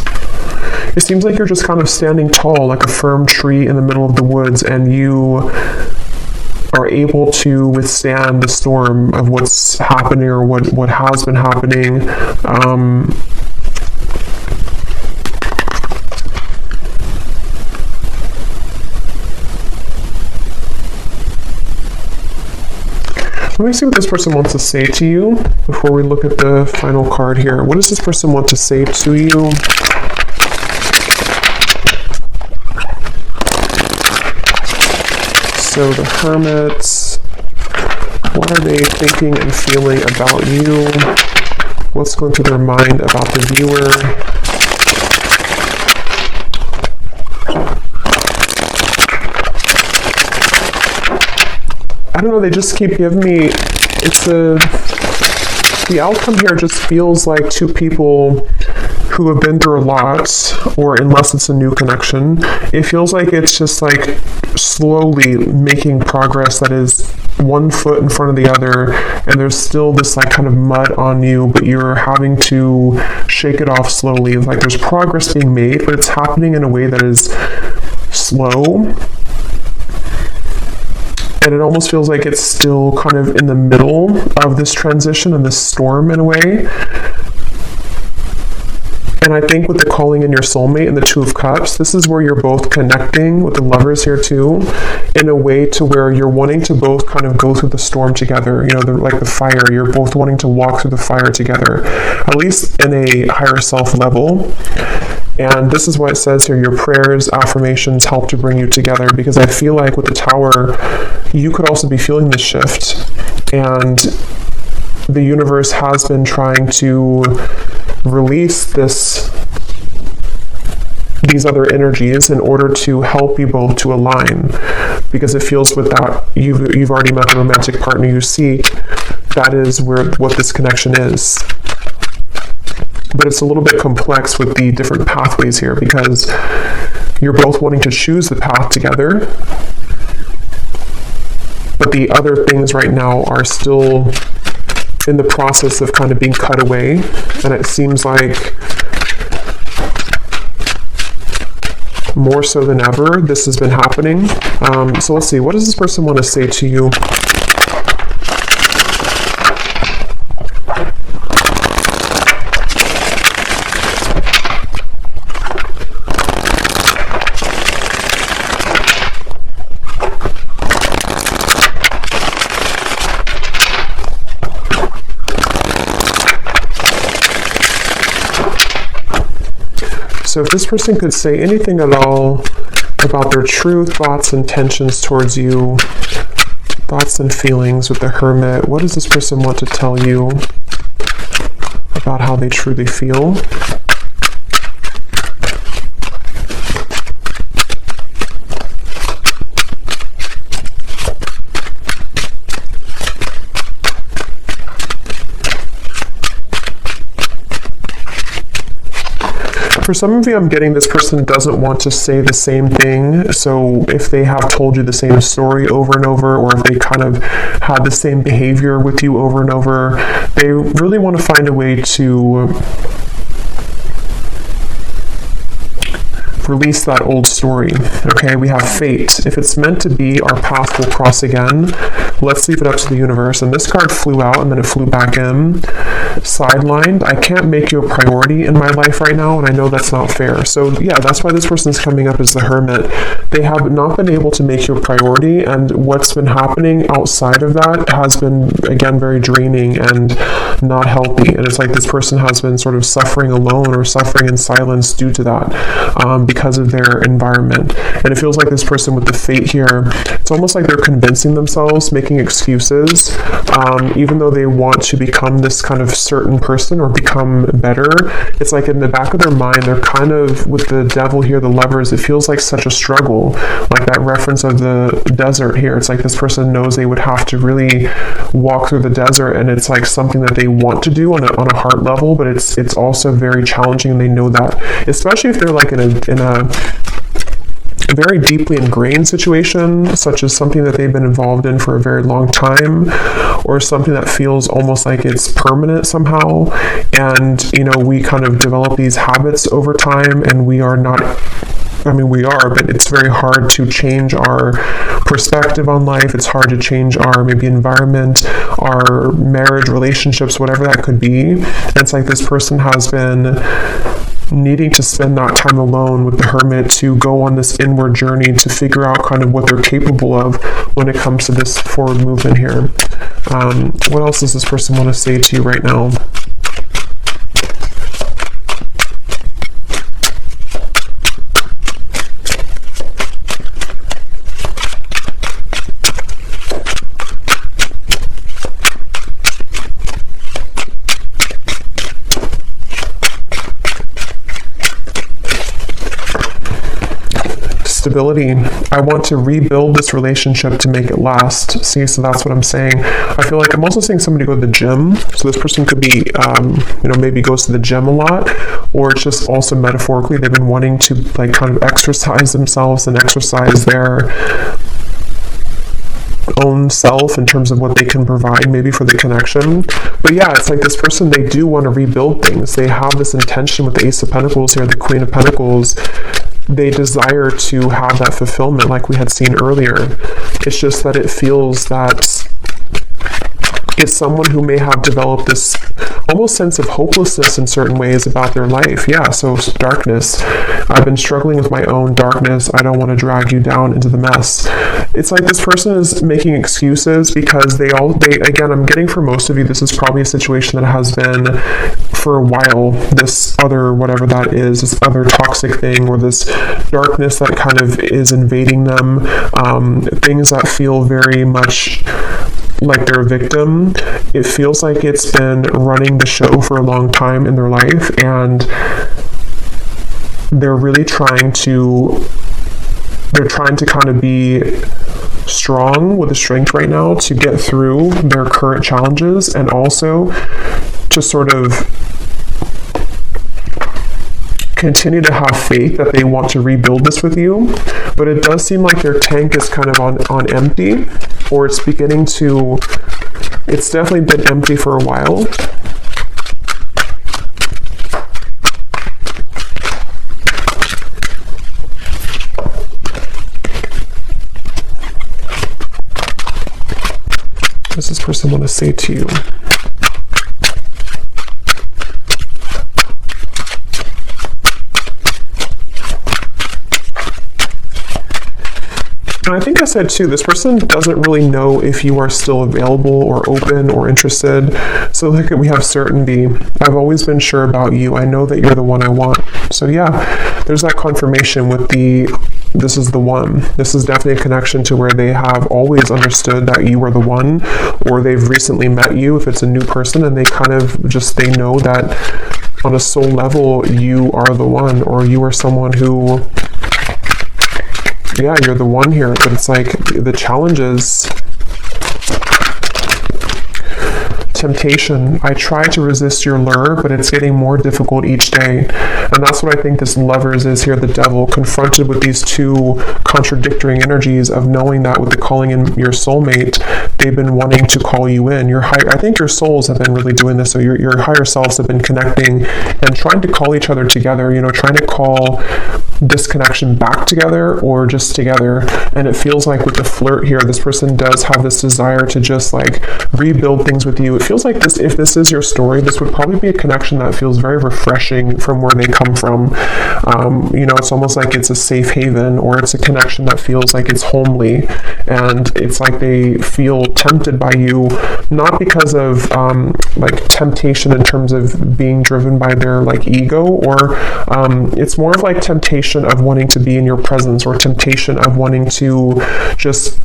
It seems like you're just kind of standing tall like a firm tree in the middle of the woods, and you are able to withstand the storm of what's happening or what has been happening. Let me see what this person wants to say to you before we look at the final card here. What does this person want to say to you? So the Hermits, what are they thinking and feeling about you? What's going through their mind about the viewer? I don't know, they just keep giving me, the outcome here just feels like two people who have been through a lot, or unless it's a new connection, it feels like it's just like slowly making progress that is one foot in front of the other, and there's still this like kind of mud on you, but you're having to shake it off slowly. It's like there's progress being made, but it's happening in a way that is slow. And it almost feels like it's still kind of in the middle of this transition and this storm in a way. And I think with the calling in your soulmate and the Two of Cups, this is where you're both connecting with the Lovers here too, in a way to where you're wanting to both kind of go through the storm together, like the fire. You're both wanting to walk through the fire together, at least in a higher self level. And this is what it says here: your prayers, affirmations help to bring you together, because I feel like with the Tower, you could also be feeling this shift, and the universe has been trying to release these other energies in order to help you both to align, because it feels with that you've already met the romantic partner you seek. That is what this connection is. But it's a little bit complex with the different pathways here, because you're both wanting to choose the path together, but the other things right now are still in the process of kind of being cut away, and it seems like more so than ever this has been happening. So let's see, what does this person want to say to you? So if this person could say anything at all about their true thoughts, intentions towards you, thoughts and feelings with the Hermit, what does this person want to tell you about how they truly feel? For some of you, I'm getting this person doesn't want to say the same thing. So if they have told you the same story over and over, or if they kind of had the same behavior with you over and over, they really want to find a way to release that old story. Okay, we have fate. If it's meant to be, our path will cross again. Let's leave it up to the universe. And this card flew out and then it flew back in. Sidelined. I can't make you a priority in my life right now, and I know that's not fair. So yeah, that's why this person's coming up as the Hermit. They have not been able to make you a priority, and what's been happening outside of that has been, again, very draining and not healthy. And it's like this person has been sort of suffering alone or suffering in silence due to that, because of their environment. And it feels like this person with the fate here, it's almost like they're convincing themselves, making excuses, even though they want to become this kind of certain person or become better. It's like in the back of their mind, they're kind of, with the Devil here, the Lovers, it feels like such a struggle, like that reference of the desert here. It's like this person knows they would have to really walk through the desert, and it's like something that they want to do on a heart level, but it's also very challenging, and they know that, especially if they're like in a very deeply ingrained situation, such as something that they've been involved in for a very long time, or something that feels almost like it's permanent somehow. And, you know, we kind of develop these habits over time, and we are not, I mean, we are, but it's very hard to change our perspective on life. It's hard to change our maybe environment, our marriage, relationships, whatever that could be. And it's like this person has been needing to spend that time alone with the Hermit to go on this inward journey to figure out kind of what they're capable of when it comes to this forward movement here. What else does this person want to say to you right now? Stability. I want to rebuild this relationship to make it last. See, so that's what I'm saying. I feel like I'm also seeing somebody go to the gym. So this person could be, maybe goes to the gym a lot, or it's just also metaphorically they've been wanting to like kind of exercise themselves and exercise their own self in terms of what they can provide maybe for the connection. But yeah, it's like this person, they do want to rebuild things. They have this intention with the Ace of Pentacles here, the Queen of Pentacles. They desire to have that fulfillment like we had seen earlier. It's just that it feels that it's someone who may have developed this almost sense of hopelessness in certain ways about their life. Yeah, so darkness. I've been struggling with my own darkness. I don't want to drag you down into the mess. It's like this person is making excuses because they again, I'm getting for most of you, this is probably a situation that has been for a while, this other, whatever that is, this other toxic thing, or this darkness that kind of is invading them, things that feel very much like they're a victim. It feels like it's been running the show for a long time in their life, and they're really trying to kind of be strong with the strength right now to get through their current challenges, and also to sort of continue to have faith that they want to rebuild this with you. But it does seem like their tank is kind of on empty, or it's definitely been empty for a while. What does this person want to say to you? And I think I said too, this person doesn't really know if you are still available or open or interested. So look, we have certainty. I've always been sure about you. I know that you're the one I want. So yeah, there's that confirmation with this is the one. This is definitely a connection to where they have always understood that you are the one, or they've recently met you if it's a new person, and they kind of they know that on a soul level you are the one, or you are someone who, yeah, you're the one here. But it's like the challenges, temptation. I try to resist your lure, but it's getting more difficult each day. And that's what I think this Lovers is here, the devil, confronted with these two contradictory energies of knowing that with the calling in your soulmate, they've been wanting to call you in. I think your souls have been really doing this. So your higher selves have been connecting and trying to call each other together, trying to call this connection back together or just together. And it feels like with the flirt here, this person does have this desire to just like rebuild things with you. It feels like this, if this is your story, this would probably be a connection that feels very refreshing from where they come from. It's almost like it's a safe haven, or it's a connection that feels like it's homely, and it's like they feel tempted by you, not because of like temptation in terms of being driven by their like ego, or it's more of like temptation of wanting to be in your presence, or temptation of wanting to just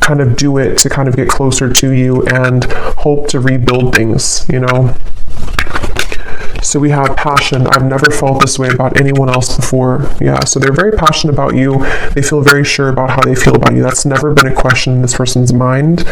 kind of do it to kind of get closer to you and hope to rebuild things, So we have passion. I've never felt this way about anyone else before. Yeah, so they're very passionate about you. They feel very sure about how they feel about you. That's never been a question in this person's mind.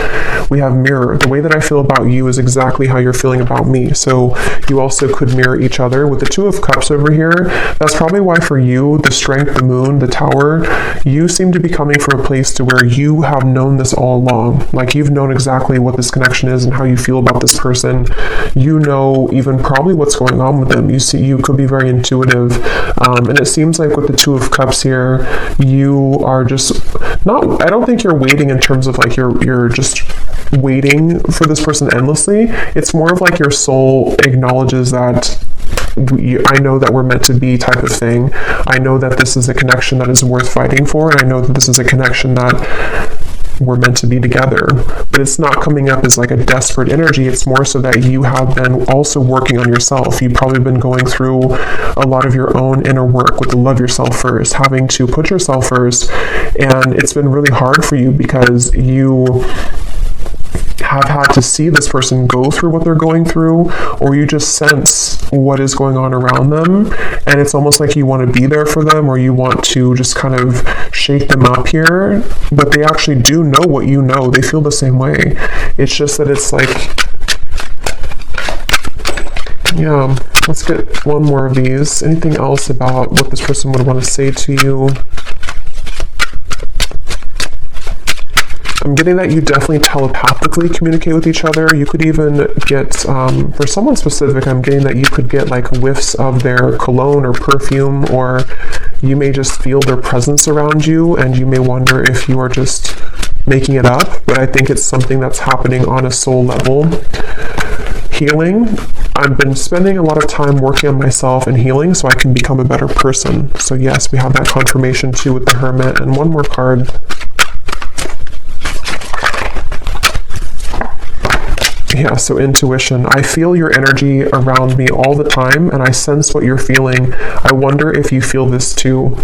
We have mirror. The way that I feel about you is exactly how you're feeling about me. So you also could mirror each other. With the Two of Cups over here, that's probably why for you, the Strength, the Moon, the Tower, you seem to be coming from a place to where you have known this all along. Like you've known exactly what this connection is and how you feel about this person. You know even probably what's going on with them. You could be very intuitive, and it seems like with the Two of Cups here, you are just not, I don't think you're waiting in terms of like you're just waiting for this person endlessly. It's more of like your soul acknowledges that I know that we're meant to be type of thing. I know that this is a connection that is worth fighting for, and I know that this is a connection that we're meant to be together. But it's not coming up as like a desperate energy. It's more so that you have been also working on yourself. You've probably been going through a lot of your own inner work with the love yourself first, having to put yourself first, and it's been really hard for you because you have had to see this person go through what they're going through, or you just sense what is going on around them, and it's almost like you want to be there for them, or you want to just kind of shake them up here, but they actually do know what you know. They feel the same way. It's just that it's like, yeah, let's get one more of these. Anything else about what this person would want to say to you? I'm getting that you definitely telepathically communicate with each other. You could even get, for someone specific, I'm getting that you could get like whiffs of their cologne or perfume, or you may just feel their presence around you, and you may wonder if you are just making it up, but I think it's something that's happening on a soul level. Healing. I've been spending a lot of time working on myself and healing so I can become a better person. So yes, we have that confirmation too with the Hermit. And one more card. Yeah, so intuition. I feel your energy around me all the time, and I sense what you're feeling. I wonder if you feel this too.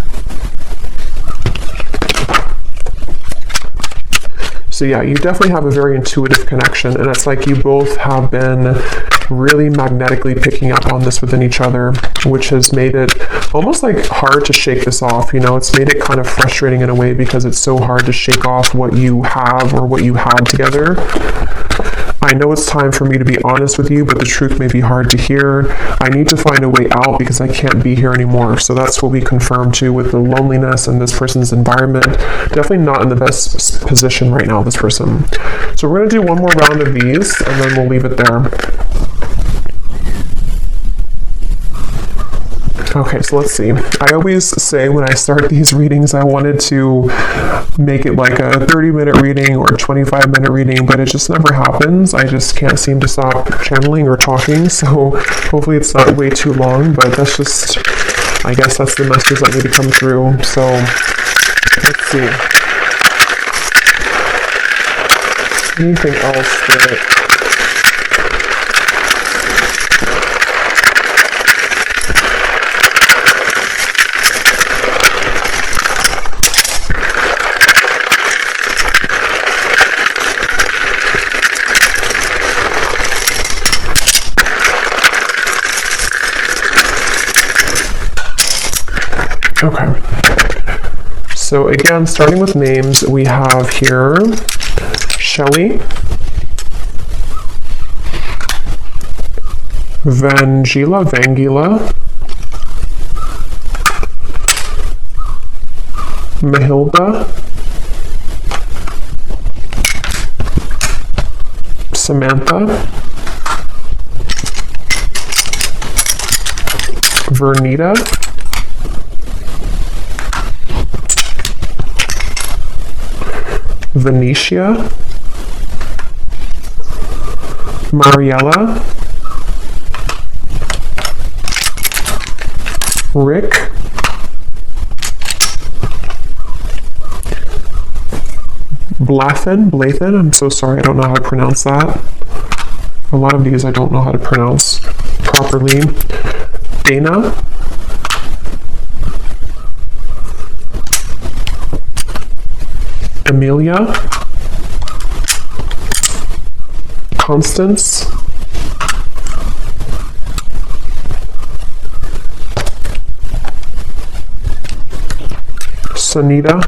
So yeah, you definitely have a very intuitive connection, and it's like you both have been really magnetically picking up on this within each other, which has made it almost like hard to shake this off. You know, it's made it kind of frustrating in a way because it's so hard to shake off what you have or what you had together. I know it's time for me to be honest with you, but the truth may be hard to hear. I need to find a way out because I can't be here anymore. So that's what we confirm too with the loneliness and this person's environment. Definitely not in the best position right now, this person. So we're going to do one more round of these and then we'll leave it there. Okay, so let's see. I always say when I start these readings, I wanted to make it like a 30-minute reading or a 25-minute reading, but it just never happens. I just can't seem to stop channeling or talking, so hopefully it's not way too long, but that's just, I guess that's the message that need to come through. So let's see. Anything else that... Okay, so again, starting with names, we have here Shelley, Vangila, Mahilda, Samantha, Vernita, Venetia, Mariella, Rick, Blathen, I'm so sorry, I don't know how to pronounce that. A lot of these I don't know how to pronounce properly. Dana, Amelia, Constance, Sunita,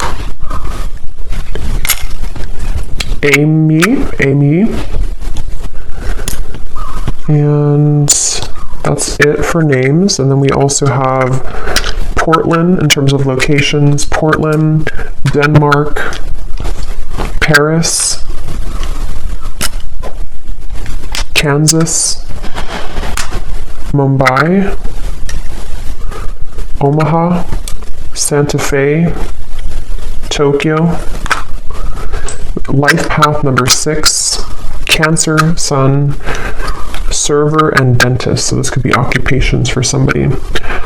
Amy, and that's it for names. And then we also have Portland in terms of locations, Portland, Denmark, Paris, Kansas, Mumbai, Omaha, Santa Fe, Tokyo, life path number 6, Cancer, Sun, server, and dentist. So this could be occupations for somebody.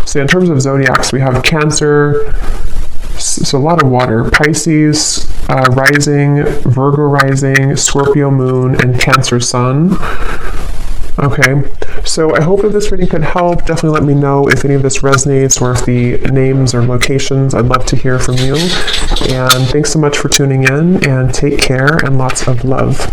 So in terms of zodiacs, we have Cancer, so a lot of water, Pisces, rising, Virgo rising, Scorpio moon, and Cancer sun. Okay, so I hope that this reading could help. Definitely let me know if any of this resonates or if the names or locations. I'd love to hear from you. And thanks so much for tuning in, and take care and lots of love.